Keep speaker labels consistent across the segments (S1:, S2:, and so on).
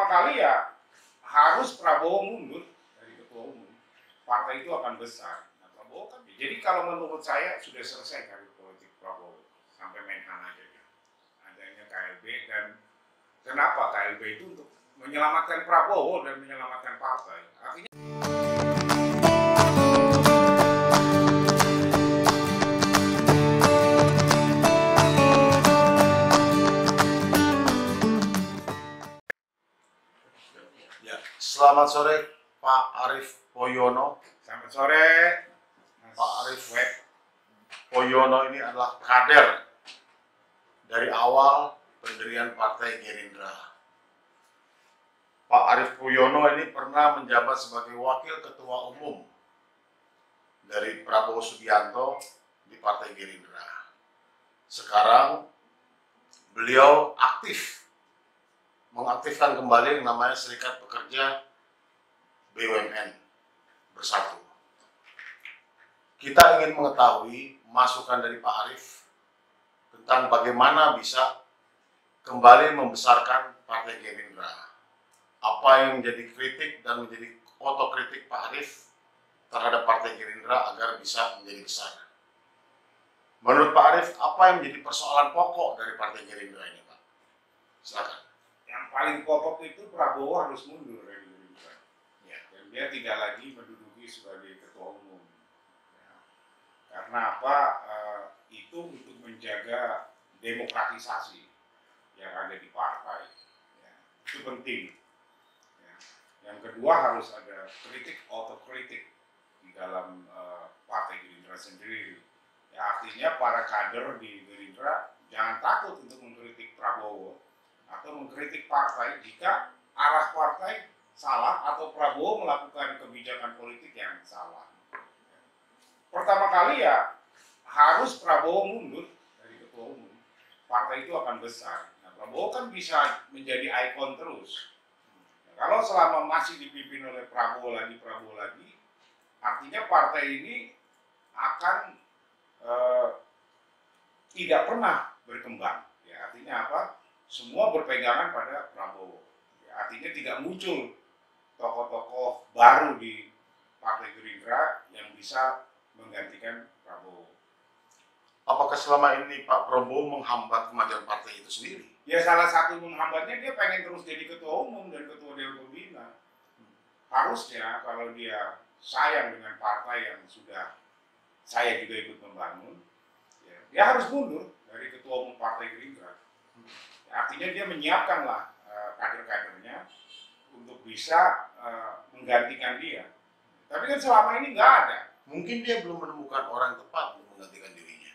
S1: pertama kali ya harus Prabowo mundur dari ketua umum. Partai itu akan besar. Nah, Prabowo kan. Jadi kalau menurut saya sudah selesai karir politik Prabowo sampai Menhan aja ya. Adanya KLB dan kenapa KLB itu untuk menyelamatkan Prabowo dan menyelamatkan partai. Artinya
S2: selamat sore Pak Arief Poyono.
S1: selamat sore
S2: Pak Arief Poyono ini adalah kader dari awal pendirian Partai Gerindra. Pak Arief Poyono ini pernah menjabat sebagai Wakil Ketua Umum dari Prabowo Subianto di Partai Gerindra. Sekarang beliau mengaktifkan kembali yang namanya Serikat Pekerja BUMN Bersatu. Kita ingin mengetahui masukan dari Pak Arief tentang bagaimana bisa kembali membesarkan Partai Gerindra. Apa yang menjadi kritik dan menjadi otokritik Pak Arief terhadap Partai Gerindra agar bisa menjadi besar. Menurut Pak Arief, apa yang menjadi persoalan pokok dari Partai Gerindra ini, Pak? Silakan.
S1: yang paling pokok itu Prabowo harus mundur dari Gerindra.
S2: Ya.
S1: Dan dia tidak lagi menduduki sebagai ketua umum. Ya. Karena apa? Itu untuk menjaga demokratisasi yang ada di partai. Ya. Itu penting. Ya. Yang kedua harus ada otokritik di dalam Partai Gerindra sendiri. Ya, artinya para kader di Gerindra jangan takut untuk mengkritik Prabowo atau mengkritik partai jika arah partai salah atau Prabowo melakukan kebijakan politik yang salah. Pertama kali ya harus Prabowo mundur dari ketua umum. Partai itu akan besar. Nah, Prabowo kan bisa menjadi ikon terus. Nah, kalau selama masih dipimpin oleh Prabowo lagi, artinya partai ini akan tidak pernah berkembang. Ya, artinya apa? Semua berpegangan pada Prabowo. Ya, artinya tidak muncul tokoh-tokoh baru di Partai Gerindra yang bisa menggantikan Prabowo.
S2: Apakah selama ini Pak Prabowo menghambat kemajuan partai itu sendiri?
S1: Ya salah satu menghambatnya dia pengen terus jadi ketua umum dan ketua Dewan Pembina. Harusnya kalau dia sayang dengan partai yang sudah saya juga ikut membangun, ya, dia harus mundur dari ketua umum Partai Gerindra. Artinya dia menyiapkanlah kader-kadernya untuk bisa menggantikan dia. Tapi kan selama ini nggak ada.
S2: Mungkin dia belum menemukan orang tepat untuk menggantikan dirinya.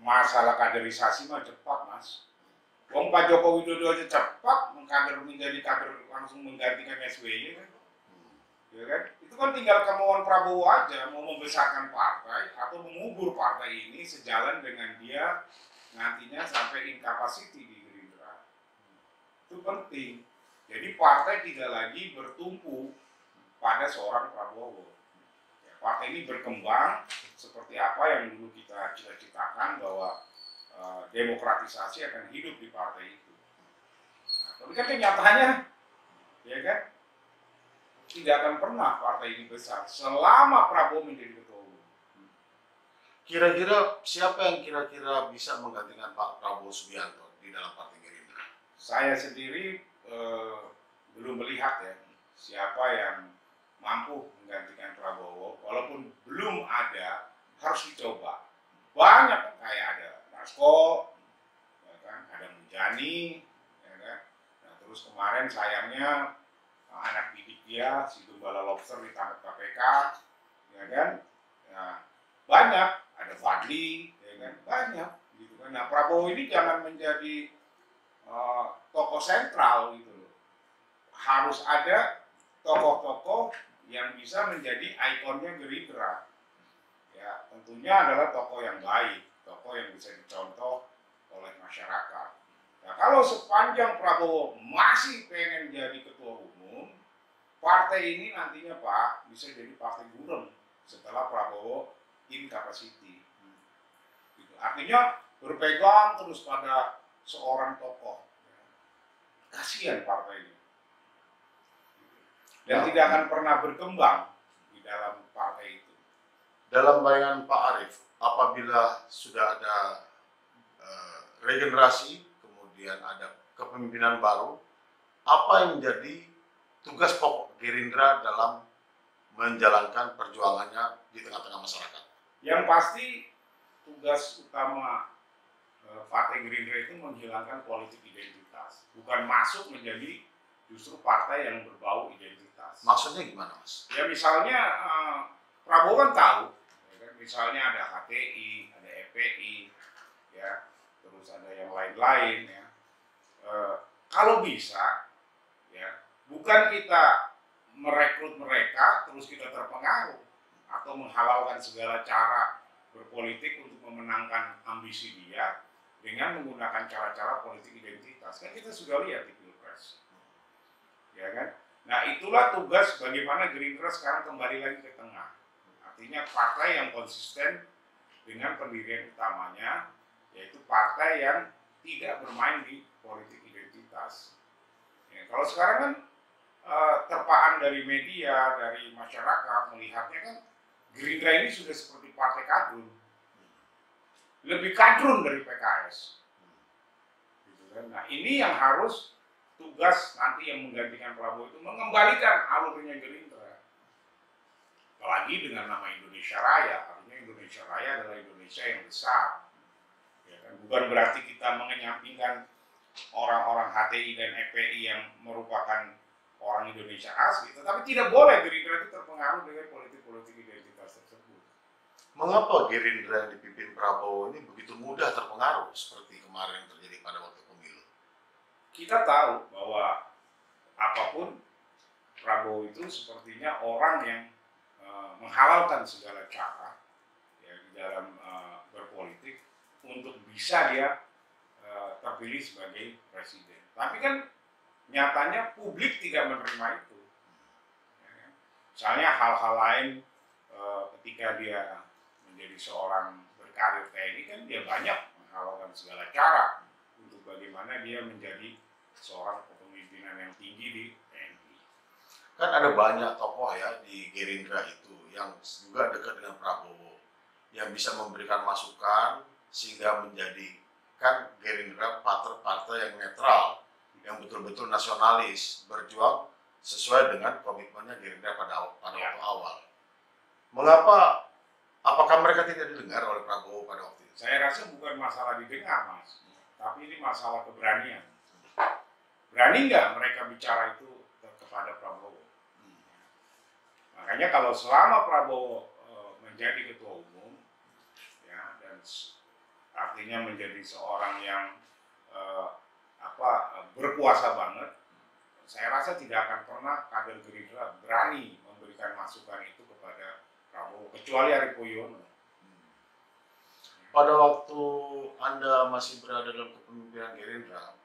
S1: Masalah kaderisasi mah cepat, Mas. Wong Pak Joko Widodo aja cepat menjadi kader langsung menggantikan SBY kan. Ya kan? Itu kan tinggal kemauan Prabowo aja mau membesarkan partai atau mengubur partai ini sejalan dengan dia nantinya sampai incapacity di Gerindra. Itu penting. Jadi partai tidak lagi bertumpu pada seorang Prabowo. Ya, partai ini berkembang seperti apa yang dulu kita cita-citakan bahwa demokratisasi akan hidup di partai itu. Nah, tapi kan kenyataannya, ya kan, tidak akan pernah partai ini besar selama Prabowo menjadi ketua umum.
S2: Kira-kira siapa yang kira-kira bisa menggantikan Pak Prabowo Subianto di dalam Partai Gerindra?
S1: Saya sendiri belum melihat ya siapa yang mampu menggantikan Prabowo, walaupun belum ada, harus dicoba. Banyak kayak ada Dasko, ya kan, ada Mujani, ya kan. Nah, terus kemarin sayangnya anak didik dia si Gembala Lobster ditangkap KPK, ya kan. Nah, banyak, ada Fadli, ya kan, banyak gitu kan. Nah, Prabowo ini jangan menjadi tokoh sentral gitu loh. Harus ada tokoh-tokoh yang bisa menjadi ikonnya Gerindra. Ya, tentunya adalah tokoh yang baik, tokoh yang bisa dicontoh oleh masyarakat. Nah, kalau sepanjang Prabowo masih pengen jadi ketua umum, partai ini nantinya Pak bisa jadi partai buram setelah Prabowo incapacity. Gitu. Artinya berpegang terus pada seorang tokoh. Kasihan kasihan partai ini. Dan tidak akan pernah berkembang di dalam partai itu.
S2: Dalam bayangan Pak Arief, apabila sudah ada regenerasi, kemudian ada kepemimpinan baru, apa yang menjadi tugas pokok Gerindra dalam menjalankan perjuangannya di tengah-tengah masyarakat?
S1: Yang pasti tugas utama Partai Gerindra itu menghilangkan politik identitas, bukan masuk menjadi justru partai yang berbau identitas.
S2: Maksudnya gimana, Mas?
S1: Ya misalnya Prabowo kan tahu, ya kan? Misalnya ada HTI, ada EPI, ya, terus ada yang lain-lain, ya. Kalau bisa, ya, bukan kita merekrut mereka terus kita terpengaruh atau menghalalkan segala cara berpolitik untuk memenangkan ambisi dia dengan menggunakan cara-cara politik identitas. Kan kita sudah lihat di Pilpres, ya kan? Nah, itulah tugas bagaimana Gerindra sekarang kembali lagi ke tengah. Artinya partai yang konsisten dengan pendirian utamanya, yaitu partai yang tidak bermain di politik identitas. Ya, kalau sekarang kan terpaan dari media, dari masyarakat melihatnya kan Gerindra ini sudah seperti partai kadrun, lebih kadrun dari PKS. Gitu kan? Nah, ini yang harus tugas nanti yang menggantikan Prabowo itu mengembalikan alurnya Gerindra. Apalagi dengan nama Indonesia Raya, artinya Indonesia Raya adalah Indonesia yang besar. Ya kan? Bukan berarti kita mengenyampingkan orang-orang HTI dan EPI yang merupakan orang Indonesia asli, tetapi tidak boleh Gerindra itu terpengaruh dengan politik-politik identitas tersebut.
S2: Mengapa Gerindra yang dipimpin Prabowo ini begitu mudah terpengaruh seperti kemarin yang terjadi pada waktu pemilu?
S1: Kita tahu bahwa apapun Prabowo itu sepertinya orang yang menghalalkan segala cara ya, di dalam berpolitik untuk bisa dia terpilih sebagai presiden. Tapi kan nyatanya publik tidak menerima itu. Ya, misalnya hal-hal lain ketika dia menjadi seorang berkarir TNI kan dia banyak menghalalkan segala cara untuk bagaimana dia menjadi seorang kepemimpinan yang tinggi di TNI.
S2: Kan ada banyak tokoh ya di Gerindra itu yang juga dekat dengan Prabowo, yang bisa memberikan masukan sehingga menjadikan Gerindra partai yang netral, yang betul-betul nasionalis, berjuang sesuai dengan komitmennya Gerindra pada waktu awal. Mengapa? Apakah mereka tidak didengar oleh Prabowo pada waktu itu?
S1: Saya rasa bukan masalah didengar, Mas, tapi ini masalah keberanian. Berani nggak mereka bicara itu kepada Prabowo? Makanya kalau selama Prabowo menjadi ketua umum, ya, dan artinya menjadi seorang yang berkuasa banget, saya rasa tidak akan pernah kader Gerindra berani memberikan masukan itu kepada Prabowo, kecuali Arief Poyono.
S2: Pada waktu Anda masih berada dalam kepemimpinan Gerindra,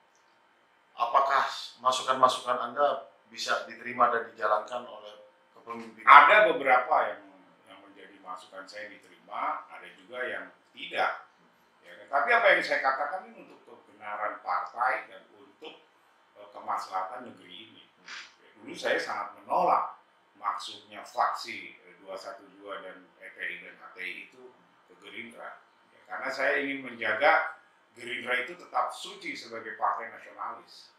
S2: apakah masukan-masukan Anda bisa diterima dan dijalankan oleh kepemimpinan?
S1: Ada beberapa yang menjadi masukan saya diterima, ada juga yang tidak. Ya, tapi apa yang saya katakan ini untuk kebenaran partai dan untuk kemaslahatan negeri ini. Ya, dulu saya sangat menolak maksudnya faksi 212 dan EPI dan HTI itu ke Gerindra. Ya, karena saya ingin menjaga Gerindra itu tetap suci sebagai partai nasionalis.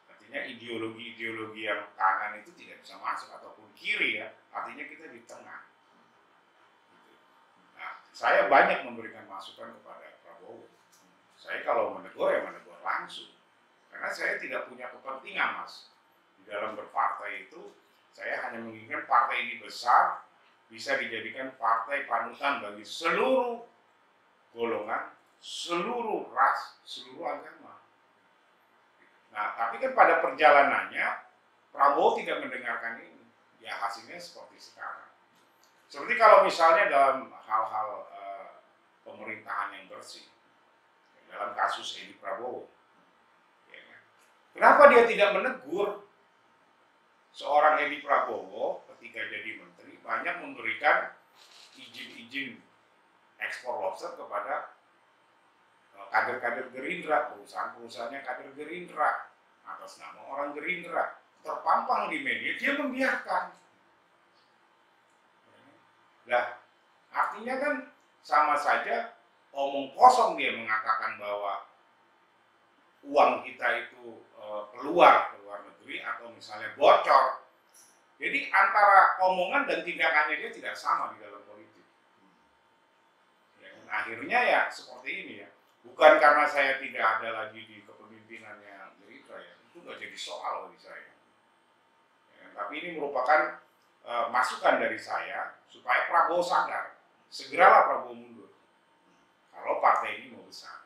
S1: Artinya ideologi-ideologi yang kanan itu tidak bisa masuk, ataupun kiri ya, artinya kita di tengah. Nah, saya banyak memberikan masukan kepada Prabowo. Saya kalau menegur ya menegur langsung. Karena saya tidak punya kepentingan, Mas. Di dalam berpartai itu, saya hanya menginginkan partai ini besar, bisa dijadikan partai panutan bagi seluruh golongan, seluruh ras, seluruh agama. Nah, tapi kan pada perjalanannya, Prabowo tidak mendengarkan ini. Ya hasilnya seperti sekarang. Seperti kalau misalnya dalam hal-hal pemerintahan yang bersih, dalam kasus Edi Prabowo, ya kan? Kenapa dia tidak menegur seorang Edi Prabowo ketika jadi menteri banyak memberikan izin-izin ekspor lobster kepada kader-kader Gerindra, perusahaan-perusahaannya kader Gerindra, atas atas nama orang Gerindra terpampang di media, dia membiarkan. Nah, artinya kan sama saja omong kosong dia mengatakan bahwa uang kita itu keluar ke luar negeri atau misalnya bocor. Jadi antara omongan dan tindakannya dia tidak sama di dalam politik. Ya, dan akhirnya ya seperti ini ya. Bukan karena saya tidak ada lagi di kepemimpinannya Gerindra ya, itu nggak jadi soal bagi saya. Ya, tapi ini merupakan masukan dari saya supaya Prabowo sadar, segeralah Prabowo mundur. Kalau partai ini mau besar.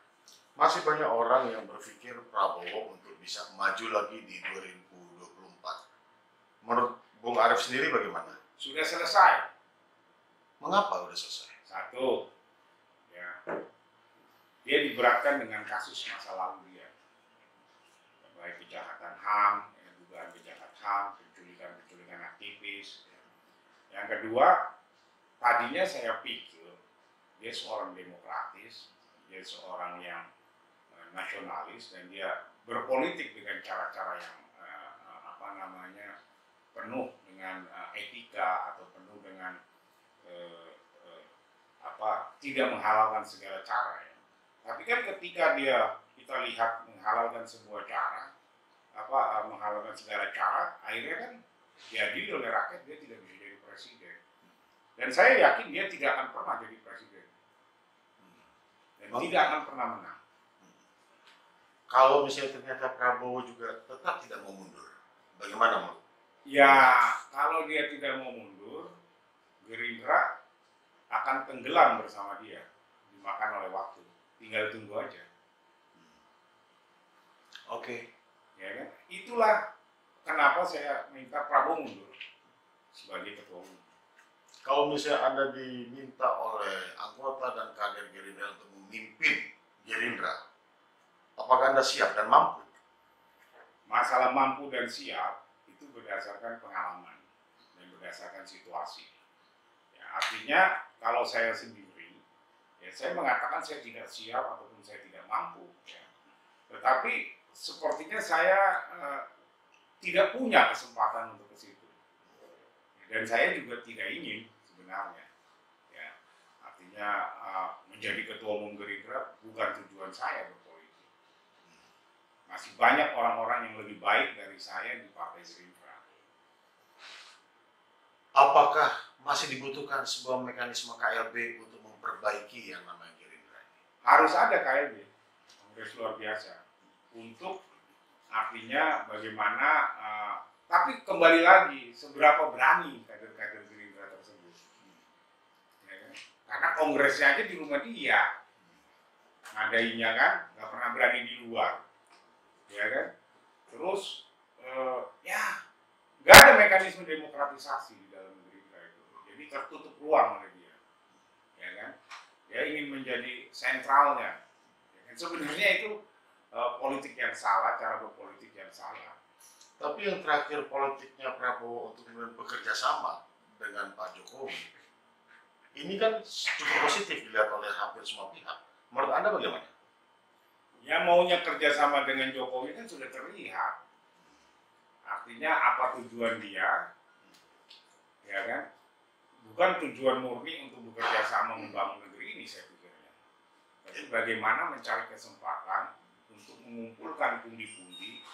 S2: Masih banyak orang yang berpikir Prabowo untuk bisa maju lagi di 2024. Menurut Bung Arief sendiri bagaimana?
S1: Sudah selesai.
S2: Mengapa sudah selesai?
S1: Satu, ya, dia diberatkan dengan kasus masa lalu dia, baik kejahatan HAM, dugaan kejahatan HAM, penculikan aktivis. Ya. Yang kedua, tadinya saya pikir dia seorang demokratis, dia seorang yang nasionalis dan dia berpolitik dengan cara-cara yang penuh dengan etika atau penuh dengan tidak menghalalkan segala cara ya. Tapi kan ketika kita lihat menghalalkan sebuah cara, menghalalkan segala cara, akhirnya kan diadili oleh rakyat, dia tidak bisa jadi presiden. Dan saya yakin dia tidak akan pernah jadi presiden. Dan tidak akan pernah menang.
S2: Kalau misalnya ternyata Prabowo juga tetap tidak mau mundur, bagaimana menurut?
S1: Ya, kalau dia tidak mau mundur, Gerindra akan tenggelam bersama dia, dimakan oleh waktu. Tinggal tunggu aja.
S2: Oke.
S1: Ya kan? Itulah kenapa saya minta Prabowo mundur sebagai ketua umum.
S2: Kalau misalnya Anda diminta oleh anggota dan kader Gerindra untuk memimpin Gerindra, apakah Anda siap dan mampu?
S1: Masalah mampu dan siap itu berdasarkan pengalaman dan berdasarkan situasi. Ya, artinya kalau saya sendiri, ya saya mengatakan saya tidak siap ataupun saya tidak mampu. Ya. Tetapi sepertinya saya tidak punya kesempatan untuk ke situ. Dan saya juga tidak ingin sebenarnya. Ya, artinya menjadi ketua umum Gerindra bukan tujuan saya berpolitik. Masih banyak orang-orang yang lebih baik dari saya di Partai Gerindra.
S2: Apakah masih dibutuhkan sebuah mekanisme KLB untuk memperbaiki yang namanya Gerindra ini?
S1: Harus ada KLB, Kongres luar biasa, untuk artinya bagaimana, tapi kembali lagi seberapa berani kader-kader Gerindra tersebut. Ya kan? Karena kongresnya aja di rumah dia, ngadainnya kan, nggak pernah berani di luar. Ya kan? Terus ya nggak ada mekanisme demokratisasi di dalam Gerindra itu, jadi tertutup ruang oleh dia, ya kan? Dia ingin menjadi sentralnya. Ya kan? Sebenarnya itu politik yang salah, cara berpolitik yang salah.
S2: Tapi yang terakhir politiknya Prabowo untuk kemudian bekerja sama dengan Pak Jokowi, ini kan cukup positif dilihat oleh hampir semua pihak. Menurut Anda bagaimana?
S1: Ya maunya kerjasama dengan Jokowi kan sudah terlihat. Artinya apa tujuan dia, ya kan? Bukan tujuan murni untuk bekerja sama membangun negeri ini saya pikirnya. Tapi bagaimana mencari kesempatan untuk mengumpulkan pundi-pundi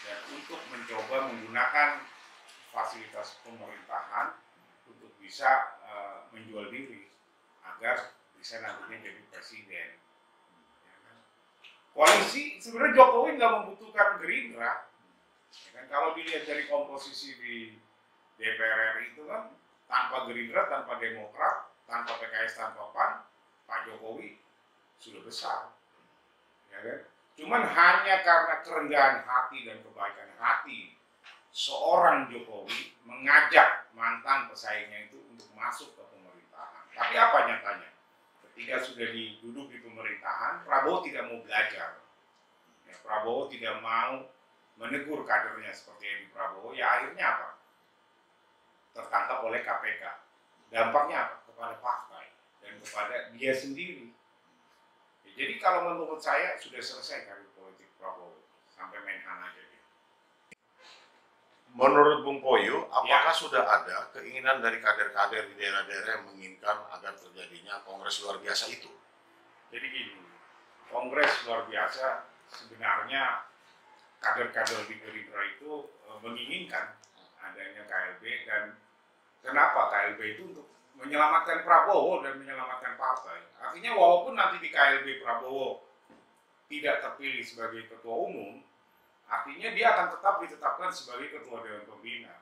S1: dan untuk mencoba menggunakan fasilitas pemerintahan untuk bisa menjual diri agar bisa nantinya jadi presiden. Ya kan? Koalisi sebenarnya Jokowi nggak membutuhkan Gerindra. Ya kan? Kalau dilihat dari komposisi di DPR RI itu kan tanpa Gerindra, tanpa Demokrat, tanpa PKS, tanpa PAN, Pak Jokowi sudah besar. Ya kan? Cuman hanya karena kerendahan hati dan kebaikan hati seorang Jokowi mengajak mantan pesaingnya itu untuk masuk ke pemerintahan. Tapi apa nyatanya? Ketika sudah duduk di pemerintahan, Prabowo tidak mau belajar. Ya, Prabowo tidak mau menegur kadernya seperti Edi Prabowo. Ya akhirnya apa? Tertangkap oleh KPK. Dampaknya apa? Kepada partai dan kepada dia sendiri. Ya, jadi kalau menurut saya sudah selesai karir politik Prabowo, sampai Menhan aja dia.
S2: Menurut Bung Poyo, apakah
S1: Ya.
S2: sudah ada keinginan dari kader-kader di daerah-daerah yang menginginkan agar terjadinya kongres luar biasa itu?
S1: Jadi gini, kongres luar biasa sebenarnya kader-kader di Gerindra itu menginginkan adanya KLB, dan kenapa KLB itu untuk menyelamatkan Prabowo dan menyelamatkan partai. Artinya walaupun nanti di KLB Prabowo tidak terpilih sebagai ketua umum, artinya dia akan tetap ditetapkan sebagai ketua Dewan Pembina.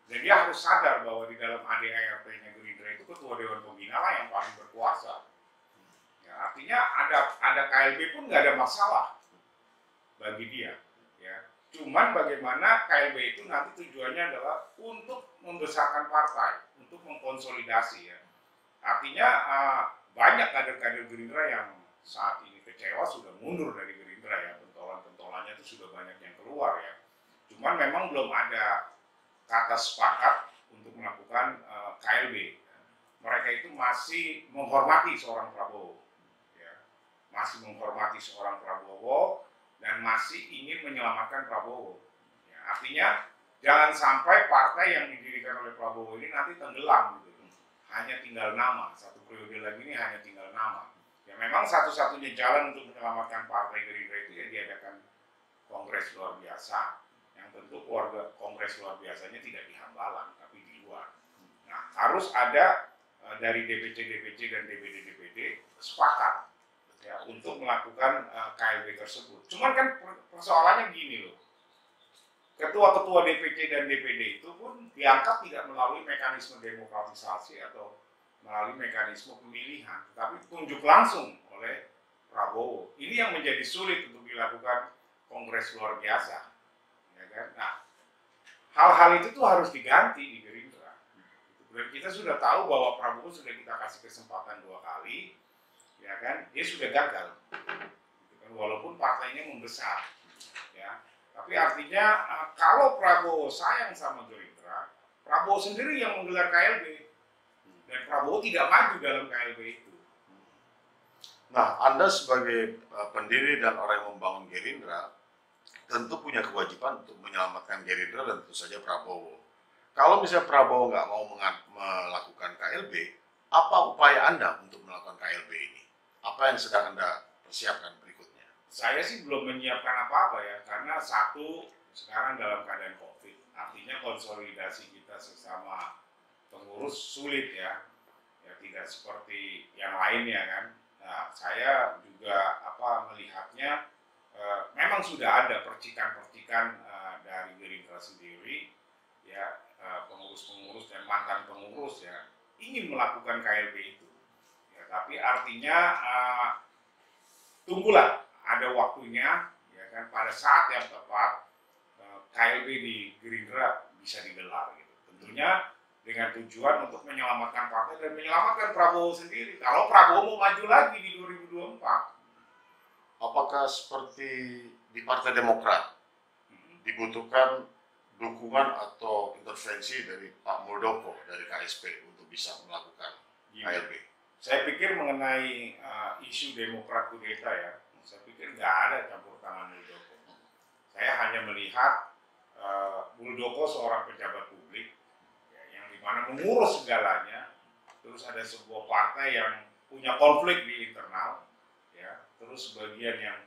S1: Dan dia harus sadar bahwa di dalam ADART-nya Gerindra itu ketua Dewan Pembina lah yang paling berkuasa. Ya, artinya ada KLB pun nggak ada masalah bagi dia. Ya. Cuman bagaimana KLB itu nanti tujuannya adalah untuk membesarkan partai, untuk mengkonsolidasi ya. Artinya banyak kader-kader Gerindra yang saat ini kecewa sudah mundur dari Gerindra ya, pentolan-pentolannya itu sudah banyak yang keluar ya. Cuman memang belum ada kata sepakat untuk melakukan KLB. Mereka itu masih menghormati seorang Prabowo, ya. Masih menghormati seorang Prabowo dan masih ingin menyelamatkan Prabowo. Ya, artinya jangan sampai partai yang didirikan oleh Prabowo ini nanti tenggelam gitu. Hanya tinggal nama, satu periode lagi ini hanya tinggal nama. Ya memang satu-satunya jalan untuk menyelamatkan partai Gerindra itu ya diadakan kongres luar biasa, yang tentu keluarga kongres luar biasanya tidak di Hambalang tapi di luar. Nah harus ada dari DPC dan DPD sepakat ya untuk melakukan KLB tersebut. Cuman kan persoalannya gini loh, ketua-ketua DPC dan DPD itu pun diangkat tidak melalui mekanisme demokratisasi atau melalui mekanisme pemilihan, tapi tunjuk langsung oleh Prabowo. Ini yang menjadi sulit untuk dilakukan kongres luar biasa. Ya kan? Nah, hal-hal itu tuh harus diganti di Gerindra. Dan kita sudah tahu bahwa Prabowo sudah kita kasih kesempatan 2 kali, ya kan? Dia sudah gagal. Walaupun partainya membesar, ya. Tapi artinya kalau Prabowo sayang sama Gerindra, Prabowo sendiri yang menggelar KLB. Dan Prabowo tidak maju dalam KLB itu.
S2: Nah, Anda sebagai pendiri dan orang yang membangun Gerindra, tentu punya kewajiban untuk menyelamatkan Gerindra dan tentu saja Prabowo. Kalau misalnya Prabowo nggak mau melakukan KLB, apa upaya Anda untuk melakukan KLB ini? Apa yang sedang Anda persiapkan berikutnya?
S1: Saya sih belum menyiapkan apa-apa ya, karena satu, sekarang dalam keadaan COVID. Artinya konsolidasi kita sesama pengurus sulit ya, tidak seperti yang lainnya kan. Nah, saya juga melihatnya memang sudah ada percikan-percikan dari Gerindra sendiri, ya pengurus-pengurus dan mantan pengurus ya ingin melakukan KLB itu. Ya, tapi artinya tunggulah ada waktunya, ya kan pada saat yang tepat KLB di Gerindra bisa digelar gitu. Tentunya dengan tujuan untuk menyelamatkan partai dan menyelamatkan Prabowo sendiri. Kalau Prabowo mau maju lagi di 2024.
S2: Apakah seperti di Partai Demokrat dibutuhkan dukungan atau intervensi dari Pak Muldoko dari KSP untuk bisa melakukan KLB?
S1: Saya pikir mengenai isu Demokrat kudeta ya, saya pikir nggak ada campur tangan Muldoko. Saya hanya melihat Muldoko seorang pejabat publik mana mengurus segalanya, terus ada sebuah partai yang punya konflik di internal, ya, terus sebagian yang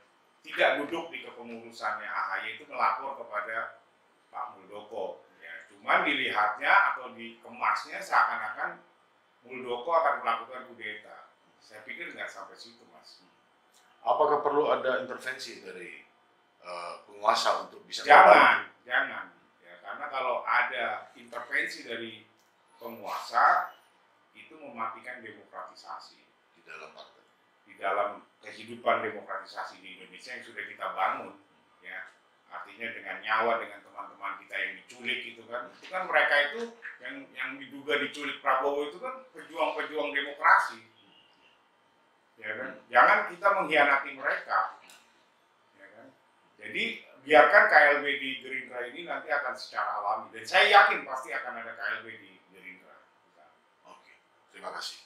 S1: tidak duduk di kepengurusannya AHY itu melapor kepada Pak Muldoko. Ya, cuman dilihatnya atau dikemasnya seakan-akan Muldoko akan melakukan kudeta. Saya pikir nggak sampai situ, Mas.
S2: Apakah perlu ada intervensi dari penguasa untuk bisa
S1: jangan, ya, karena kalau ada intervensi dari penguasa itu mematikan demokratisasi
S2: di dalam partai,
S1: di dalam kehidupan demokratisasi di Indonesia yang sudah kita bangun, ya artinya dengan nyawa, dengan teman-teman kita yang diculik itu kan mereka itu yang diduga diculik Prabowo itu kan pejuang-pejuang demokrasi, ya kan, jangan kita mengkhianati mereka, ya kan, jadi biarkan KLB di Gerindra ini nanti akan secara alami dan saya yakin pasti akan ada KLB di Gerindra.
S2: Oke, terima kasih.